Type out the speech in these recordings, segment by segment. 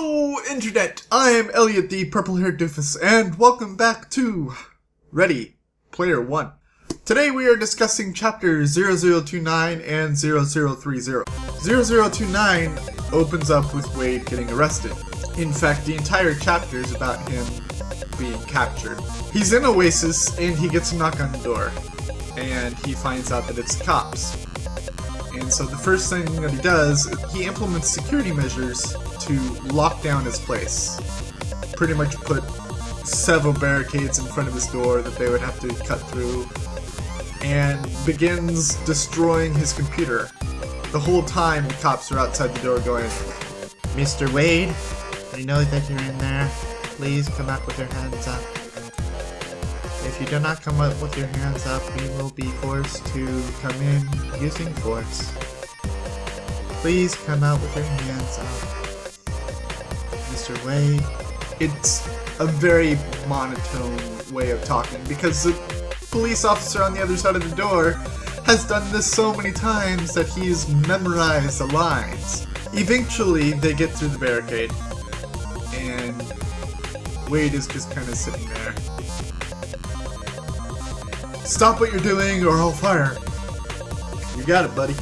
Hello, Internet! I'm Elliot, the purple-haired doofus, and welcome back to Ready Player One. Today we are discussing chapters 0029 and 0030. 0029 opens up with Wade getting arrested. In fact, the entire chapter is about him being captured. He's in Oasis, and he gets a knock on the door, and he finds out that it's the cops. And so the first thing that he does, he implements security measures to lock down his place. Pretty much put several barricades in front of his door that they would have to cut through, and begins destroying his computer. The whole time the cops are outside the door going, "Mr. Wade, we know that you're in there. Please come out with your hands up. If you do not come up with your hands up, we will be forced to come in using force. Please come out with your hands up, Mr. Wade." It's a very monotone way of talking because the police officer on the other side of the door has done this so many times that he's memorized the lines. Eventually, they get through the barricade, and Wade is just kind of sitting there. "Stop what you're doing or I'll fire." "You got it, buddy."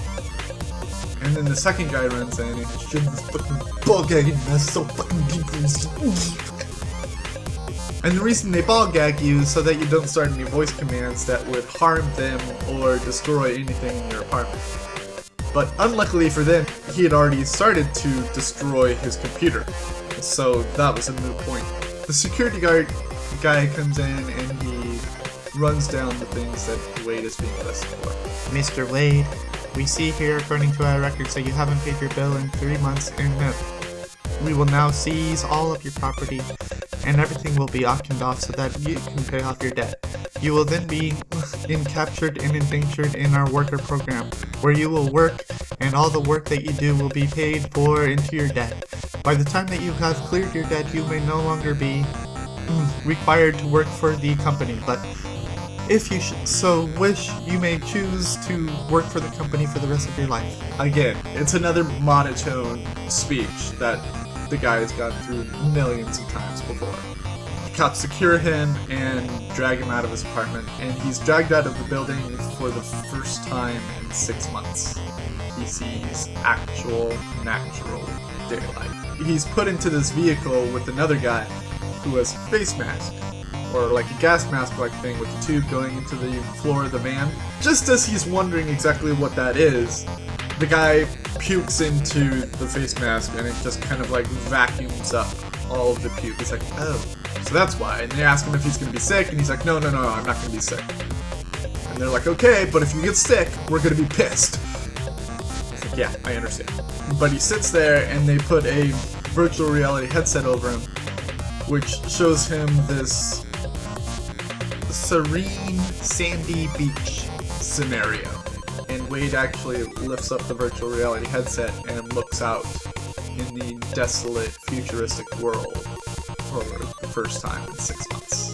And then the second guy runs in and shoves this fucking ball gag in your ass so fucking deep. And the reason they ball gag you is so that you don't start any voice commands that would harm them or destroy anything in your apartment. But unluckily for them, he had already started to destroy his computer, so that was a moot point. The security guard guy comes in and he runs down the things that Wade is being arrested for. "Mr. Wade, we see here according to our records that you haven't paid your bill in 3 months, and we will now seize all of your property and everything will be auctioned off so that you can pay off your debt. You will then be captured and indentured in our worker program, where you will work and all the work that you do will be paid for into your debt. By the time that you have cleared your debt, you may no longer be required to work for the company, but if you so wish, you may choose to work for the company for the rest of your life." Again, it's another monotone speech that the guy has gone through millions of times before. The cops secure him and drag him out of his apartment, and he's dragged out of the building for the first time in 6 months. He sees actual, natural daylight. He's put into this vehicle with another guy who has a face mask, or like a gas mask-like thing with a tube going into the floor of the van. Just as he's wondering exactly what that is, the guy pukes into the face mask and it just kind of like vacuums up all of the puke. He's like, "Oh, so that's why." And they ask him if he's gonna be sick, and he's like, no, I'm not gonna be sick. And they're like, "Okay, but if you get sick, we're gonna be pissed." He's like, "Yeah, I understand." But he sits there and they put a virtual reality headset over him, which shows him this serene sandy beach scenario, and Wade actually lifts up the virtual reality headset and looks out in the desolate futuristic world for the first time in 6 months.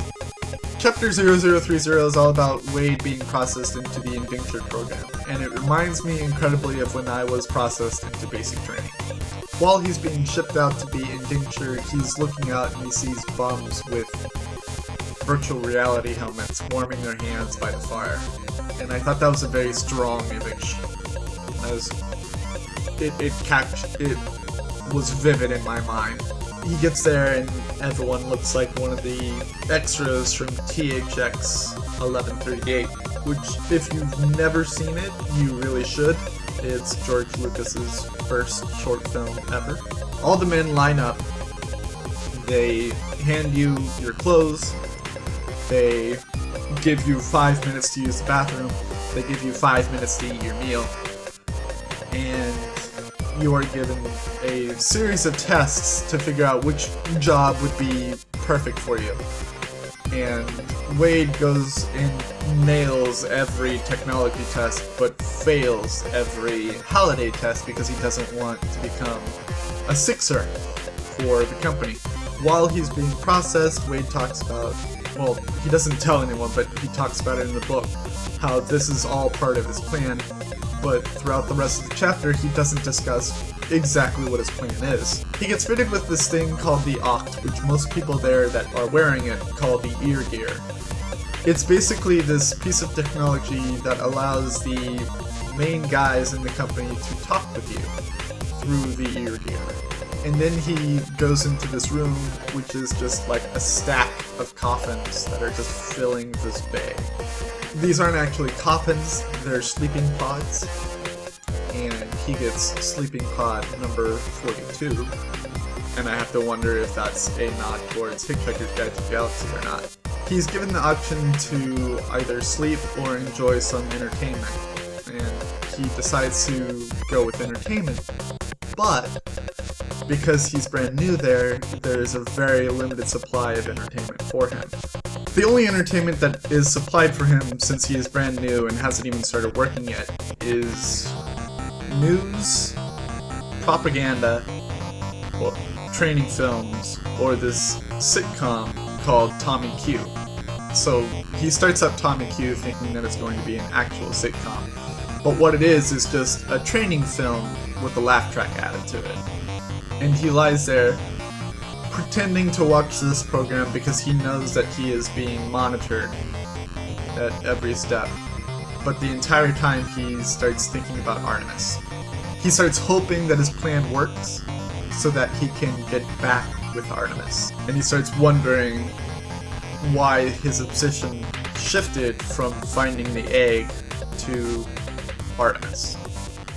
Chapter 0030 is all about Wade being processed into the indentured program, and it reminds me incredibly of when I was processed into basic training. While he's being shipped out to be indentured, he's looking out and he sees bums with virtual reality helmets warming their hands by the fire, and I thought that was a very strong image. It was vivid in my mind. He gets there and everyone looks like one of the extras from THX 1138, which if you've never seen it, you really should. It's George Lucas's first short film ever. All the men line up, they hand you your clothes, they give you 5 minutes to use the bathroom, they give you 5 minutes to eat your meal, and you are given a series of tests to figure out which job would be perfect for you. And Wade goes and nails every technology test, but fails every holiday test because he doesn't want to become a sixer for the company. While he's being processed, Wade talks about, well, he doesn't tell anyone, but he talks about it in the book, how this is all part of his plan. but throughout the rest of the chapter, he doesn't discuss exactly what his plan is. He gets fitted with this thing called the Oct, which most people there that are wearing it call the ear gear. It's basically this piece of technology that allows the main guys in the company to talk with you through the ear gear. And then he goes into this room, which is just like a stack of coffins that are just filling this bay. These aren't actually coffins, they're sleeping pods. And he gets sleeping pod number 42. And I have to wonder if that's a nod towards Hitchhiker's Guide to the Galaxy or not. He's given the option to either sleep or enjoy some entertainment. And he decides to go with entertainment. But because he's brand new there's a very limited supply of entertainment for him. The only entertainment that is supplied for him since he is brand new and hasn't even started working yet is news, propaganda, or training films, or this sitcom called Tommy Q. So he starts up Tommy Q thinking that it's going to be an actual sitcom. But what it is just a training film with a laugh track added to it. And he lies there pretending to watch this program because he knows that he is being monitored at every step. But the entire time he starts thinking about Artemis. He starts hoping that his plan works so that he can get back with Artemis. And he starts wondering why his obsession shifted from finding the egg to Artemis.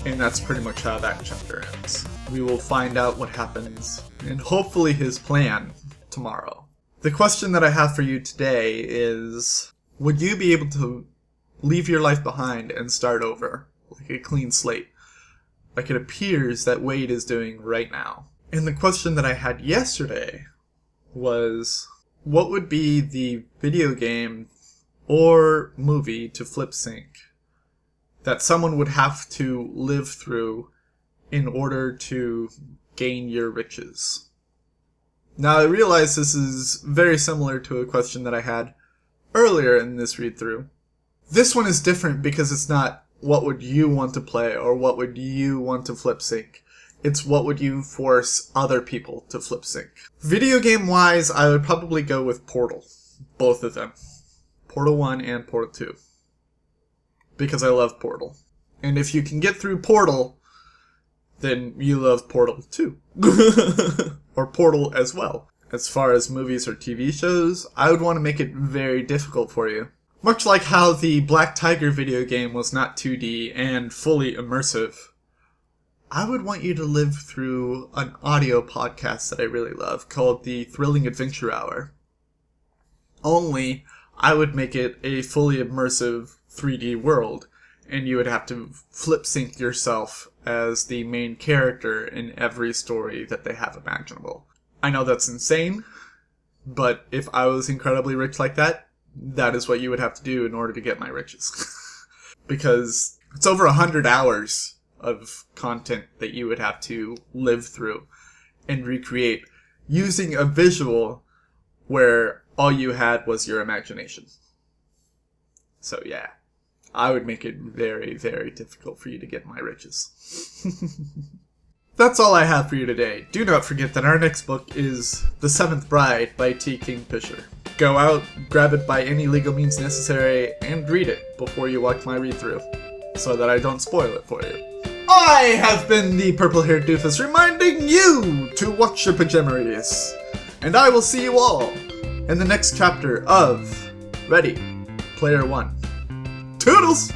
And that's pretty much how that chapter ends. We will find out what happens, and hopefully his plan, tomorrow. The question that I have for you today is, would you be able to leave your life behind and start over, like a clean slate, like it appears that Wade is doing right now? And the question that I had yesterday was, what would be the video game or movie to flip sync that someone would have to live through in order to gain your riches? Now I realize this is very similar to a question that I had earlier in this read-through. This one is different because it's not what would you want to play or what would you want to flip sync. It's what would you force other people to flip sync. Video game wise, I would probably go with Portal. Both of them. Portal 1 and Portal 2. Because I love Portal. And if you can get through Portal, then you love Portal 2. Or Portal as well. As far as movies or TV shows, I would want to make it very difficult for you. Much like how the Black Tiger video game was not 2D and fully immersive, I would want you to live through an audio podcast that I really love called the Thrilling Adventure Hour. Only, I would make it a fully immersive 3D world, and you would have to flip sync yourself as the main character in every story that they have imaginable. I know that's insane, but if I was incredibly rich like that, that is what you would have to do in order to get my riches. Because it's over 100 hours of content that you would have to live through and recreate using a visual where all you had was your imagination. So yeah. I would make it very, very difficult for you to get my riches. That's all I have for you today. Do not forget that our next book is The Seventh Bride by T. Kingfisher. Go out, grab it by any legal means necessary, and read it before you watch my read-through, so that I don't spoil it for you. I have been the purple-haired doofus reminding you to watch your pajamas, and I will see you all in the next chapter of Ready Player One. Toodles!